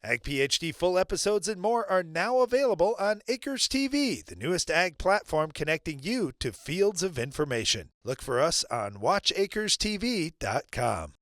Ag PhD full episodes and more are now available on Acres TV, the newest ag platform connecting you to fields of information. Look for us on watchacrestv.com.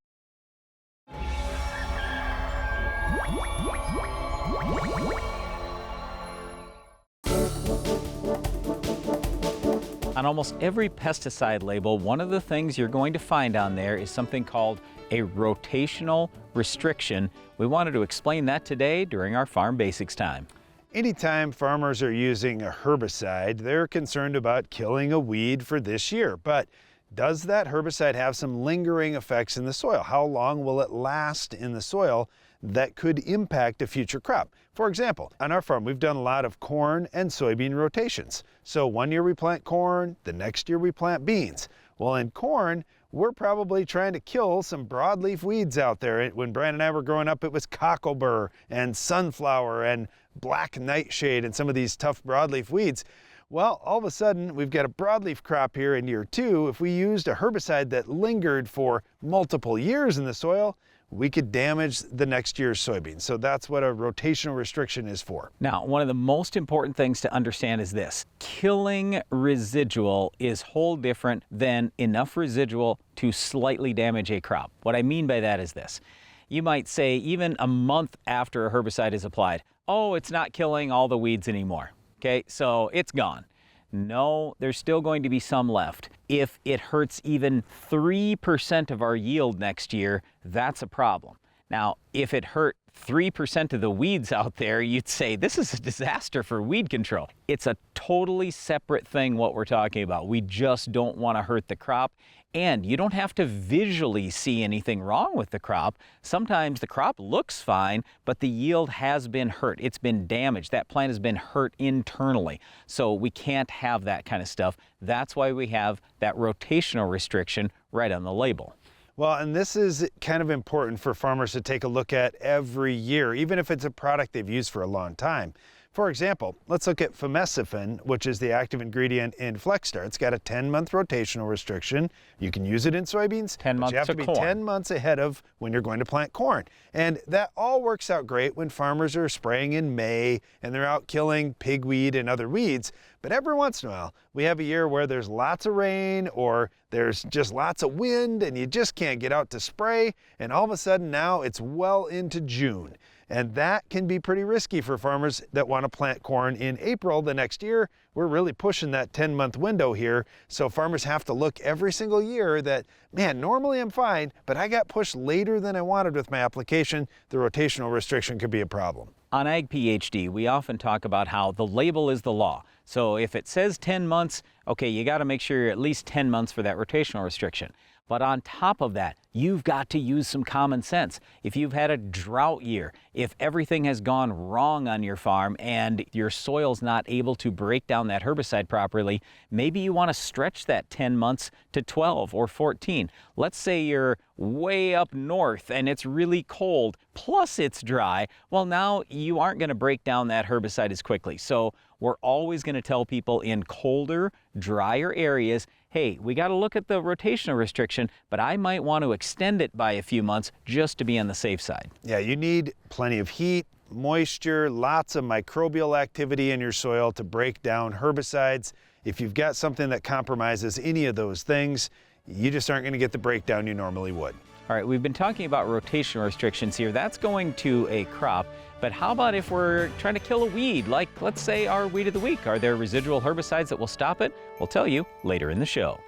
On almost every pesticide label, one of the things you're going to find on there is something called a rotational restriction. We wanted to explain that today during our Farm Basics time. Anytime farmers are using a herbicide, they're concerned about killing a weed for this year. But does that herbicide have some lingering effects in the soil? How long will it last in the soil that could impact a future crop? For example, on our farm, we've done a lot of corn and soybean rotations. So one year we plant corn, the next year we plant beans. Well, in corn, we're probably trying to kill some broadleaf weeds out there. When Brian and I were growing up, it was cocklebur and sunflower and black nightshade and some of these tough broadleaf weeds. Well, all of a sudden, we've got a broadleaf crop here in year 2. If we used a herbicide that lingered for multiple years in the soil, we could damage the next year's soybeans. So that's what a rotational restriction is for. Now, one of the most important things to understand is this. Killing residual is whole different than enough residual to slightly damage a crop. What I mean by that is this. You might say even a month after a herbicide is applied, oh, it's not killing all the weeds anymore. Okay, so it's gone. No, there's still going to be some left. If it hurts even 3% of our yield next year, that's a problem. Now, if it hurt 3% of the weeds out there, you'd say this is a disaster for weed control. It's a totally separate thing what we're talking about. We just don't want to hurt the crop. And you don't have to visually see anything wrong with the crop. Sometimes the crop looks fine, but the yield has been hurt. It's been damaged. That plant has been hurt internally. So we can't have that kind of stuff. That's why we have that rotational restriction right on the label. Well, and this is kind of important for farmers to take a look at every year, even if it's a product they've used for a long time. For example, let's look at famecifin, which is the active ingredient in Flexstar. It's got a 10-month rotational restriction. You can use it in soybeans, 10 months but you have to be 10 months ahead of when you're going to plant corn. And that all works out great when farmers are spraying in May and they're out killing pigweed and other weeds. But every once in a while, we have a year where there's lots of rain or there's just lots of wind and you just can't get out to spray. And all of a sudden now it's well into June. And that can be pretty risky for farmers that want to plant corn in April the next year. We're really pushing that 10-month window here. So farmers have to look every single year that, man, normally I'm fine, but I got pushed later than I wanted with my application. The rotational restriction could be a problem. On Ag PhD, we often talk about how the label is the law. So if it says 10 months, okay, you got to make sure you're at least 10 months for that rotational restriction. But on top of that, you've got to use some common sense. If you've had a drought year, if everything has gone wrong on your farm and your soil's not able to break down that herbicide properly, maybe you want to stretch that 10 months to 12 or 14. Let's say you're way up north and it's really cold, plus it's dry. Well, now you aren't going to break down that herbicide as quickly. So we're always going to tell people in colder, drier areas, hey, we got to look at the rotational restriction, but I might want to extend it by a few months just to be on the safe side. Yeah, you need plenty of heat, moisture, lots of microbial activity in your soil to break down herbicides. If you've got something that compromises any of those things, you just aren't going to get the breakdown you normally would. All right, we've been talking about rotational restrictions here. That's going to a crop, but how about if we're trying to kill a weed, like let's say our weed of the week? Are there residual herbicides that will stop it? We'll tell you later in the show.